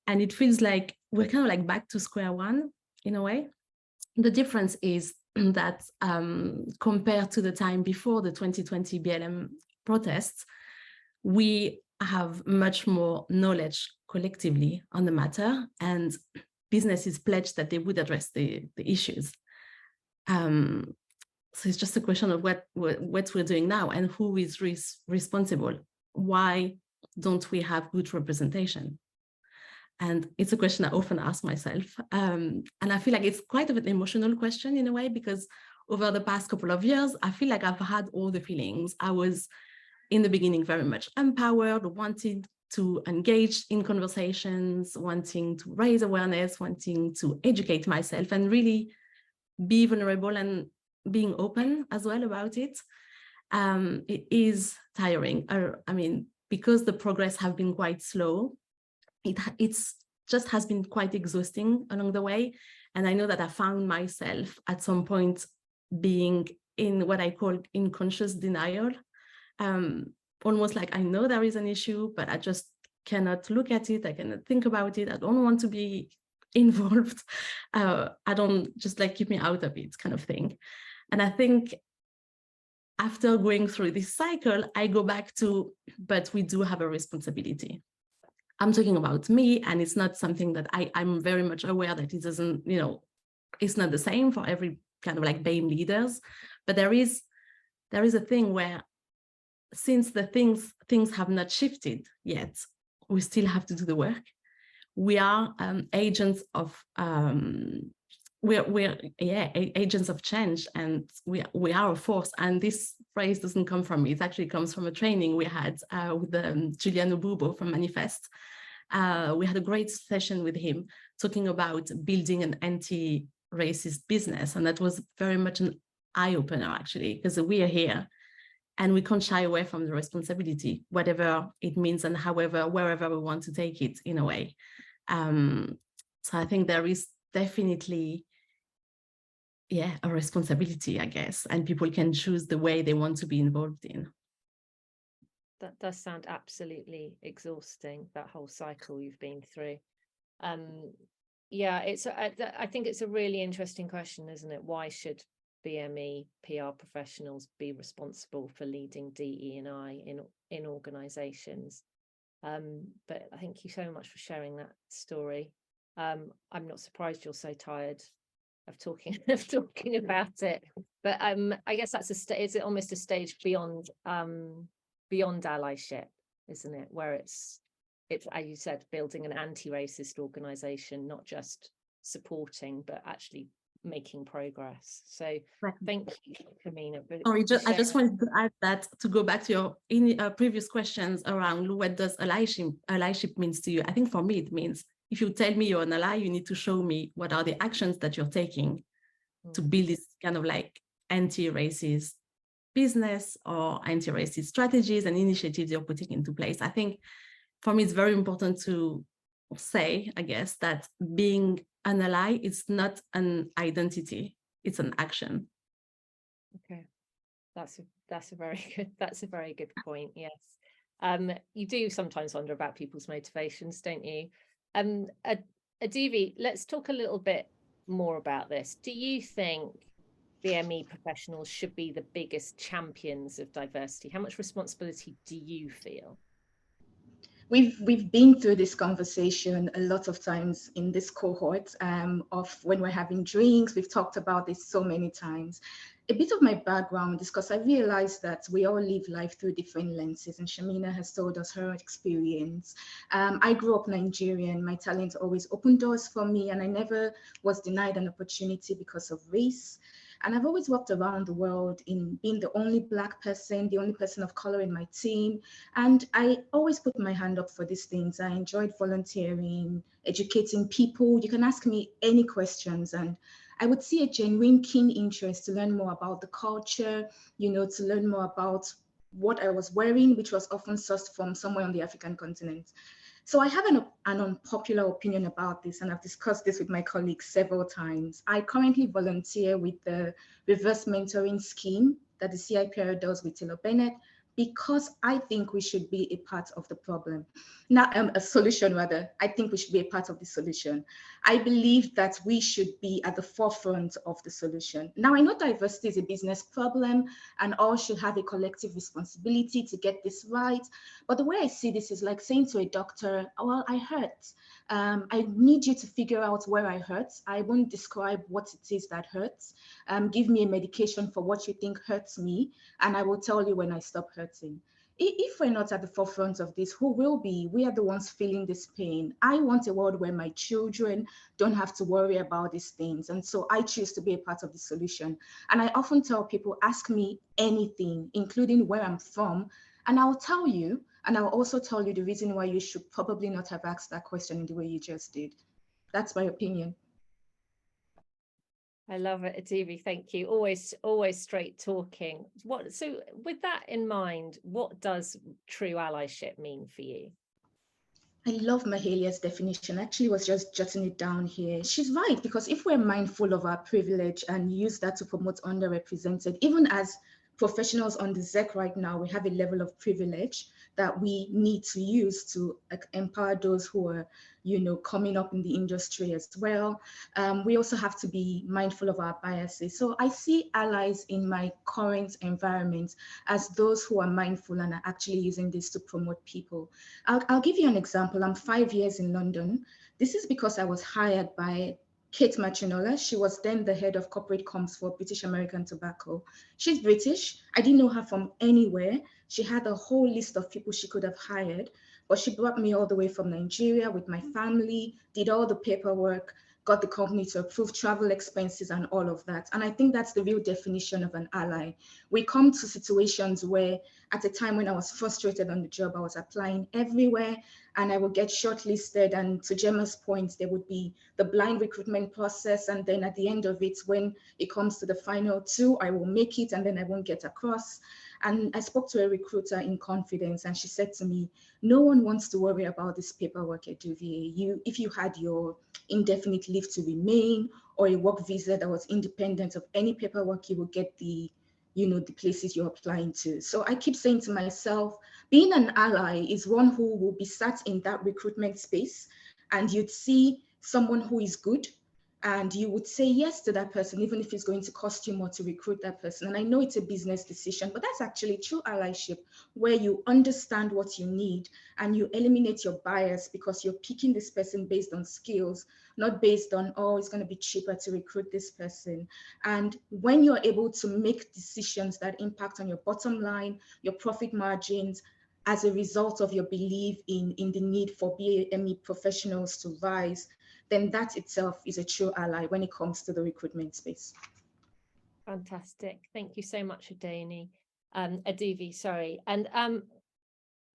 And it feels like we're kind of like back to square one in a way. The difference is that compared to the time before the 2020 BLM protests, we have much more knowledge collectively on the matter, and businesses pledged that they would address the issues. So it's just a question of what we're doing now and who is responsible. Why don't we have good representation? And it's a question I often ask myself. And I feel like it's quite of an emotional question in a way, because over the past couple of years, I feel like I've had all the feelings. I was in the beginning very much empowered, wanted to engage in conversations, wanting to raise awareness, wanting to educate myself and really be vulnerable and being open as well about it. It is tiring. I mean, because the progress have been quite slow, it's just has been quite exhausting along the way. And I know that I found myself at some point being in what I call unconscious denial. Almost like I know there is an issue, but I just cannot look at it. I cannot think about it. I don't want to be involved. I don't, just like keep me out of it kind of thing. And I think after going through this cycle, I go back to, but we do have a responsibility. I'm talking about me, and it's not something that I'm very much aware that it doesn't, you know, it's not the same for every kind of like BAME leaders, but there is a thing where, since the things have not shifted yet, we still have to do the work. We are agents of we're agents of change, and we are a force. And this phrase doesn't come from me; it actually comes from a training we had with Julian Obubo from Manifest. We had a great session with him talking about building an anti-racist business, and that was very much an eye-opener actually, because we are here and we can't shy away from the responsibility, whatever it means and wherever we want to take it in a way. So I think there is definitely, a responsibility, I guess, and people can choose the way they want to be involved in. That does sound absolutely exhausting, that whole cycle you've been through. I think it's a really interesting question, isn't it? Why should BME PR professionals be responsible for leading DE&I in organizations? But thank you so much for sharing that story. I'm not surprised you're so tired of talking about it, but I guess that's it's almost a stage beyond allyship, isn't it, where it's as you said, building an anti-racist organization, not just supporting but actually making progress. So thank you, Shamina. I just wanted to add that, to go back to your previous questions around what does allyship means to you. I think for me it means, if you tell me you're an ally, you need to show me what are the actions that you're taking to build this kind of like anti-racist business or anti-racist strategies and initiatives you're putting into place. I think for me, it's very important to say, I guess, that being an ally is not an identity, it's an action. Okay, that's a very good point. Yes, you do sometimes wonder about people's motivations, don't you? Adivi, let's talk a little bit more about this. Do you think BME professionals should be the biggest champions of diversity? How much responsibility do you feel? We've been through this conversation a lot of times in this cohort of when we're having drinks. We've talked about this so many times. A bit of my background is because I realized that we all live life through different lenses, and Shamina has told us her experience. I grew up Nigerian. My talent always opened doors for me, and I never was denied an opportunity because of race. And I've always walked around the world in being the only Black person, the only person of color in my team. And I always put my hand up for these things. I enjoyed volunteering, educating people. You can ask me any questions, and I would see a genuine keen interest to learn more about the culture, to learn more about what I was wearing, which was often sourced from somewhere on the African continent. So I have an unpopular opinion about this, and I've discussed this with my colleagues several times. I currently volunteer with the reverse mentoring scheme that the CIPR does with Taylor Bennett, because I think we should be a part of the problem. Not a solution, rather. I think we should be a part of the solution. I believe that we should be at the forefront of the solution. Now, I know diversity is a business problem and all should have a collective responsibility to get this right. But the way I see this is like saying to a doctor, well, I hurt. I need you to figure out where I hurt. I won't describe what it is that hurts. Give me a medication for what you think hurts me, and I will tell you when I stop hurting. If we're not at the forefront of this, who will be? We are the ones feeling this pain. I want a world where my children don't have to worry about these things. And so I choose to be a part of the solution. And I often tell people, ask me anything, including where I'm from, and I'll tell you. And I'll also tell you the reason why you should probably not have asked that question in the way you just did. That's my opinion. I love it, Aduvi. Thank you. Always straight talking. So with that in mind, what does true allyship mean for you? I love Mahalia's definition. I actually was just jotting it down here. She's right, because if we're mindful of our privilege and use that to promote underrepresented, even as professionals on the ZEC right now, we have a level of privilege that we need to use to empower those who are, coming up in the industry as well. We also have to be mindful of our biases. So I see allies in my current environment as those who are mindful and are actually using this to promote people. I'll give you an example. I'm 5 years in London. This is because I was hired by Kate Machinola. She was then the head of corporate comms for British American Tobacco. She's British. I didn't know her from anywhere. She had a whole list of people she could have hired, but she brought me all the way from Nigeria with my family, did all the paperwork, got the company to approve travel expenses and all of that. And I think that's the real definition of an ally. We come to situations where at a time when I was frustrated on the job, I was applying everywhere and I would get shortlisted. And to Gemma's point, there would be the blind recruitment process. And then at the end of it, when it comes to the final two, I will make it and then I won't get across. And I spoke to a recruiter in confidence and she said to me, no one wants to worry about this paperwork at UVA. If you had your indefinite leave to remain or a work visa that was independent of any paperwork, you will get the places you're applying to. So I keep saying to myself, being an ally is one who will be sat in that recruitment space and you'd see someone who is good and you would say yes to that person, even if it's going to cost you more to recruit that person. And I know it's a business decision, but that's actually true allyship, where you understand what you need and you eliminate your bias because you're picking this person based on skills, not based on, oh, it's going to be cheaper to recruit this person. And when you're able to make decisions that impact on your bottom line, your profit margins, as a result of your belief in the need for BAME professionals to rise, then that itself is a true ally when it comes to the recruitment space. Fantastic. Thank you so much, Aduvi, sorry. And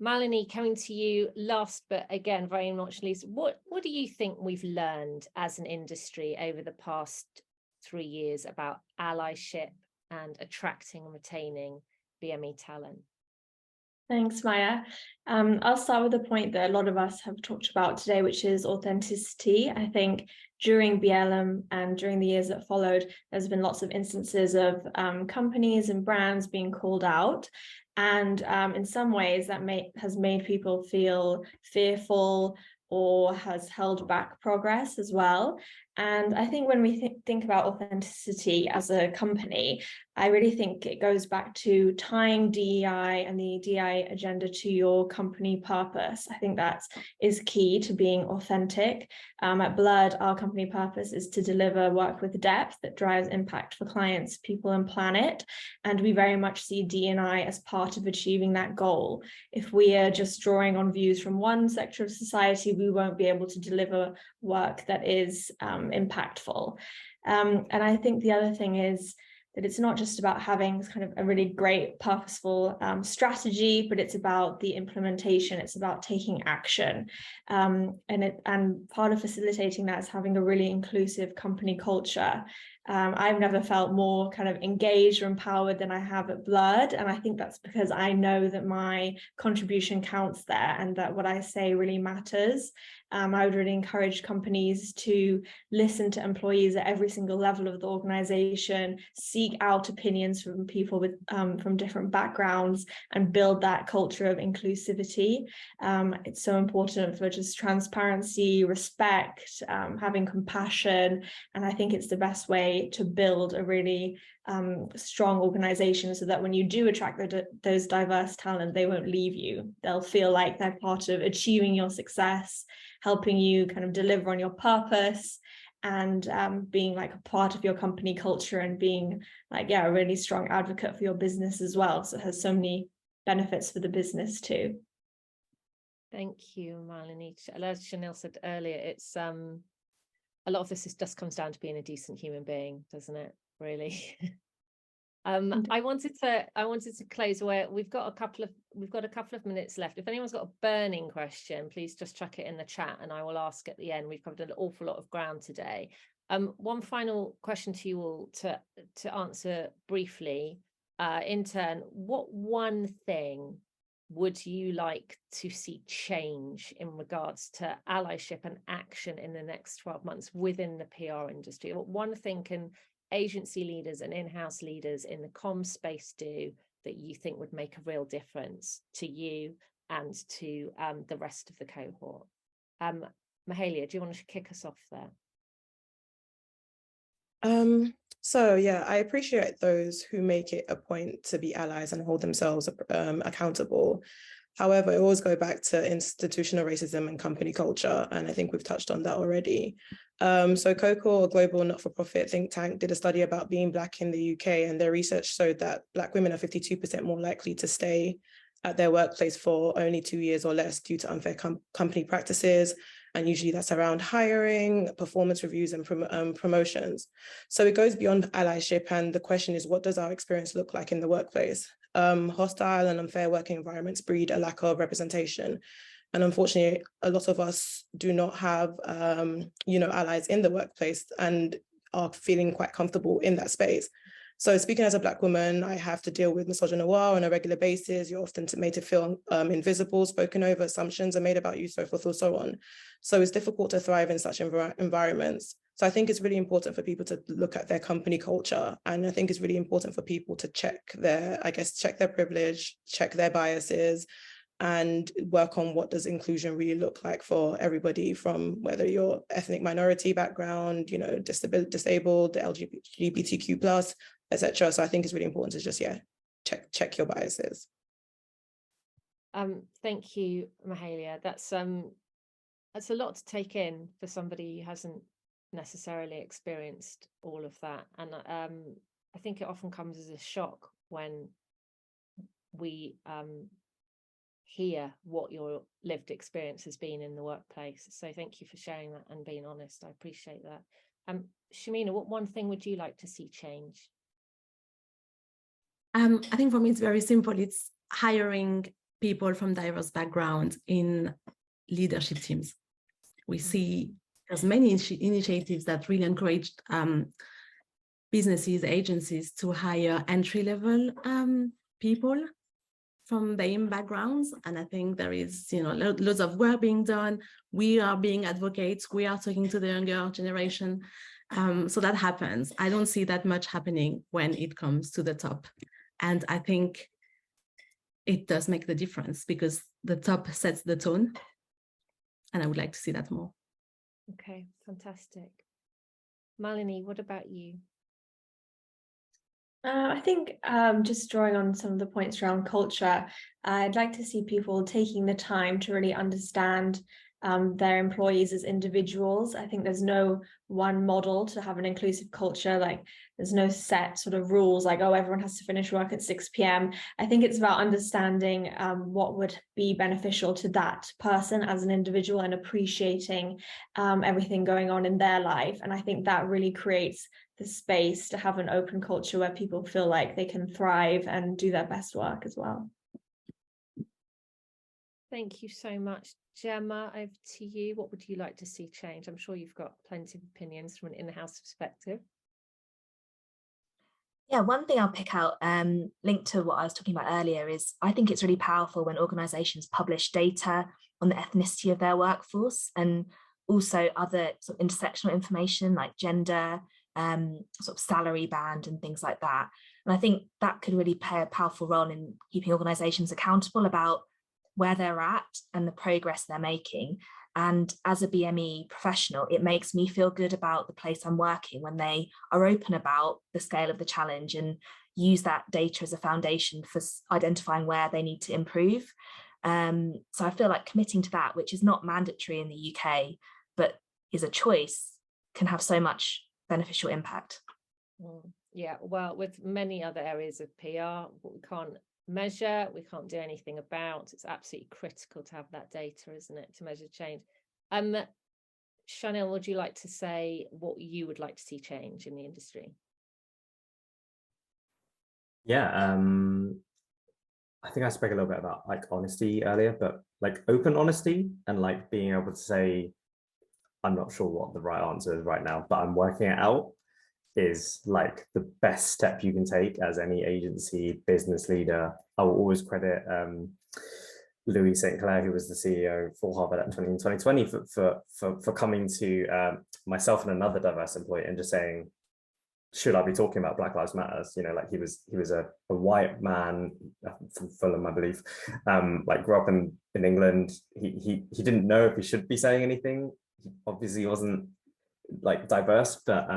Malini, coming to you last, but again, very much least, what do you think we've learned as an industry over the past 3 years about allyship and attracting and retaining BME talent? Thanks, Maya. I'll start with the point that a lot of us have talked about today, which is authenticity. I think during BLM and during the years that followed, there's been lots of instances of companies and brands being called out. And in some ways that has made people feel fearful or has held back progress as well. And I think when we think about authenticity as a company, I really think it goes back to tying DEI and the DEI agenda to your company purpose. I think that is key to being authentic. At Blood, our company purpose is to deliver work with depth that drives impact for clients, people, and planet. And we very much see DEI as part of achieving that goal. If we are just drawing on views from one sector of society, we won't be able to deliver work that is impactful. And I think the other thing is that it's not just about having kind of a really great purposeful strategy, but it's about the implementation. It's about taking action. And part of facilitating that is having a really inclusive company culture. I've never felt more kind of engaged or empowered than I have at Blood. And I think that's because I know that my contribution counts there and that what I say really matters. I would really encourage companies to listen to employees at every single level of the organization, seek out opinions from people with from different backgrounds, and build that culture of inclusivity. It's so important for just transparency, respect, having compassion, and I think it's the best way to build a really strong organization, so that when you do attract those diverse talent, they won't leave you. They'll feel like they're part of achieving your success, helping you kind of deliver on your purpose, and being like a part of your company culture, and being like, yeah, a really strong advocate for your business as well. So it has so many benefits for the business too. Thank you, Marlene. As Chanel said earlier, it's a lot of this just comes down to being a decent human being, doesn't it? Really. I wanted to close where we've got a couple of minutes left. If anyone's got a burning question, please just chuck it in the chat and I will ask at the end. We've covered an awful lot of ground today. One final question to you all to answer briefly. In turn, what one thing would you like to see change in regards to allyship and action in the next 12 months within the PR industry? What one thing can agency leaders and in-house leaders in the comms space do that you think would make a real difference to you and to the rest of the cohort? Mahalia, do you want to kick us off there? So yeah, I appreciate those who make it a point to be allies and hold themselves accountable. However, it always go back to institutional racism and company culture, and I think we've touched on that already. So COCO, a global not-for-profit think tank, did a study about being Black in the UK, and their research showed that Black women are 52% more likely to stay at their workplace for only 2 years or less due to unfair company practices. And usually that's around hiring, performance reviews, and promotions. So it goes beyond allyship, and the question is, what does our experience look like in the workplace? Hostile and unfair working environments breed a lack of representation. And unfortunately, a lot of us do not have, allies in the workplace and are feeling quite comfortable in that space. So speaking as a Black woman, I have to deal with misogyny on a regular basis. You're often made to feel invisible, spoken over, assumptions are made about you, so forth and so on. So it's difficult to thrive in such environments. So I think it's really important for people to look at their company culture. And I think it's really important for people to check their privilege, check their biases, and work on what does inclusion really look like for everybody, from whether you're ethnic minority background, disabled, LGBTQ+, etc. So I think it's really important to just, check your biases. Thank you, Mahalia. That's a lot to take in for somebody who hasn't necessarily experienced all of that. And I think it often comes as a shock when we hear what your lived experience has been in the workplace. So thank you for sharing that and being honest. I appreciate that. Shamina, what one thing would you like to see change? I think for me, it's very simple. It's hiring people from diverse backgrounds in leadership teams. We see there's many initiatives that really encouraged businesses, agencies to hire entry-level people from BAME backgrounds. And I think there is, loads of work being done. We are being advocates. We are talking to the younger generation. So that happens. I don't see that much happening when it comes to the top. And I think it does make the difference because the top sets the tone. And I would like to see that more. Okay, fantastic. Malini, what about you? I think just drawing on some of the points around culture, I'd like to see people taking the time to really understand their employees as individuals. I think there's no one model to have an inclusive culture. Like there's no set sort of rules like, oh, everyone has to finish work at 6 p.m. I think it's about understanding what would be beneficial to that person as an individual and appreciating everything going on in their life. And I think that really creates the space to have an open culture where people feel like they can thrive and do their best work as well. Thank you so much. Gemma, over to you. What would you like to see change? I'm sure you've got plenty of opinions from an in-house perspective. Yeah, one thing I'll pick out, linked to what I was talking about earlier, is I think it's really powerful when organisations publish data on the ethnicity of their workforce and also other sort of intersectional information like gender, sort of salary band and things like that. And I think that could really play a powerful role in keeping organisations accountable about where they're at and the progress they're making. And as a BME professional, it makes me feel good about the place I'm working when they are open about the scale of the challenge and use that data as a foundation for identifying where they need to improve. So I feel like committing to that, which is not mandatory in the UK, but is a choice, can have so much beneficial impact. Yeah, well, with many other areas of PR, we can't measure, we can't do anything about. It's absolutely critical to have that data, isn't it, to measure change. Chanel, would you like to say what you would like to see change in the industry? Yeah, I think I spoke a little bit about like honesty earlier, but like open honesty and like being able to say, I'm not sure what the right answer is right now, but I'm working it out, is like the best step you can take as any agency business leader. I will always credit Louis St. Clair, who was the CEO for Harvard in 2020, for coming to myself and another diverse employee and just saying, should I be talking about Black Lives Matter? You know, like he was a white man from Fulham, I believe, like grew up in England. He didn't know if he should be saying anything. He obviously wasn't like diverse, but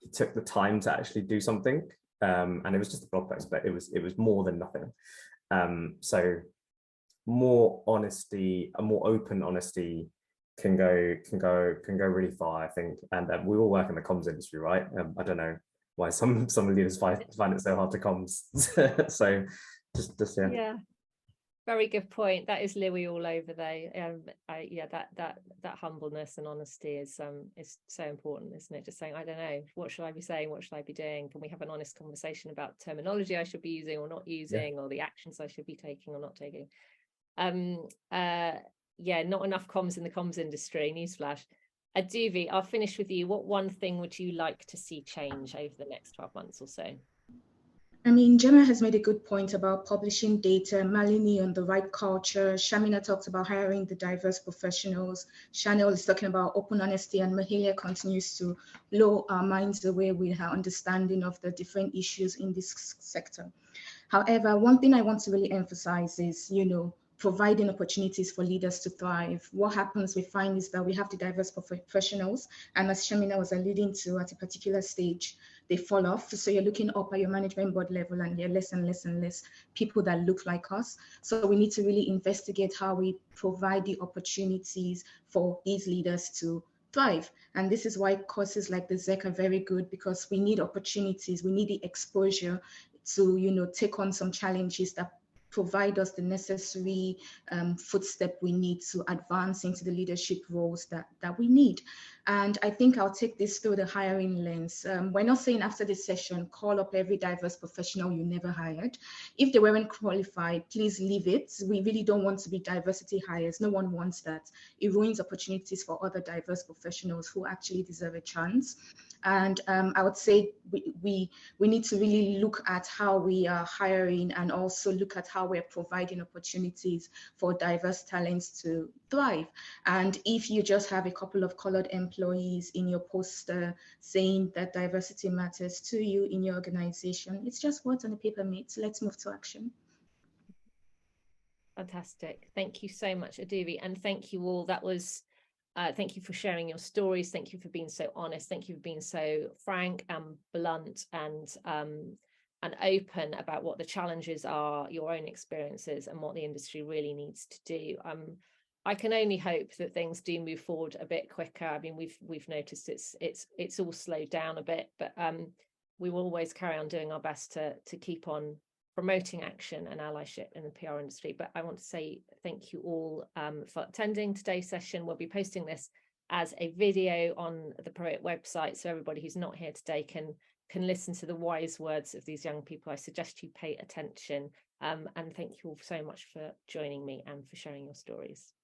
he took the time to actually do something, and it was just a blog post, but it was more than nothing. So more honesty, a more open honesty can go really far, I think. And we all work in the comms industry, right? I don't know why some leaders find it so hard to comms. So just yeah. Very good point. That is Louis all over there. Yeah, that humbleness and honesty is so important, isn't it? Just saying, I don't know, what should I be saying? What should I be doing? Can we have an honest conversation about terminology I should be using or not using, or the actions I should be taking or not taking? Yeah, not enough comms in the comms industry. Newsflash. Aduvi, I'll finish with you. What one thing would you like to see change over the next 12 months or so? I mean, Gemma has made a good point about publishing data, Malini on the right culture, Shamina talks about hiring the diverse professionals, Chanel is talking about open honesty, and Mahalia continues to blow our minds away with her understanding of the different issues in this sector. However, one thing I want to really emphasize is, providing opportunities for leaders to thrive. What happens, we find, is that we have the diverse professionals, and as Shamina was alluding to, at a particular stage, they fall off. So you're looking up at your management board level and there are less and less and less people that look like us. So we need to really investigate how we provide the opportunities for these leaders to thrive. And this is why courses like the ZEC are very good, because we need opportunities, we need the exposure to, take on some challenges that provide us the necessary footstep we need to advance into the leadership roles that we need. And I think I'll take this through the hiring lens. We're not saying after this session, call up every diverse professional you never hired. If they weren't qualified, please leave it. We really don't want to be diversity hires. No one wants that. It ruins opportunities for other diverse professionals who actually deserve a chance. And I would say we need to really look at how we are hiring and also look at how we're providing opportunities for diverse talents to thrive. And if you just have a couple of colored employees in your poster saying that diversity matters to you in your organization, it's just words on a paper, mate. Let's move to action. Fantastic. Thank you so much, Aduvi, and thank you all. That was thank you for sharing your stories. Thank you for being so honest. Thank you for being so frank and blunt and open about what the challenges are, your own experiences, and what the industry really needs to do. I can only hope that things do move forward a bit quicker. I mean, we've noticed it's all slowed down a bit, but we will always carry on doing our best to keep on promoting action and allyship in the PR industry. But I want to say thank you all for attending today's session. We'll be posting this as a video on the Provoke website, so everybody who's not here today can listen to the wise words of these young people. I suggest you pay attention, and thank you all so much for joining me and for sharing your stories.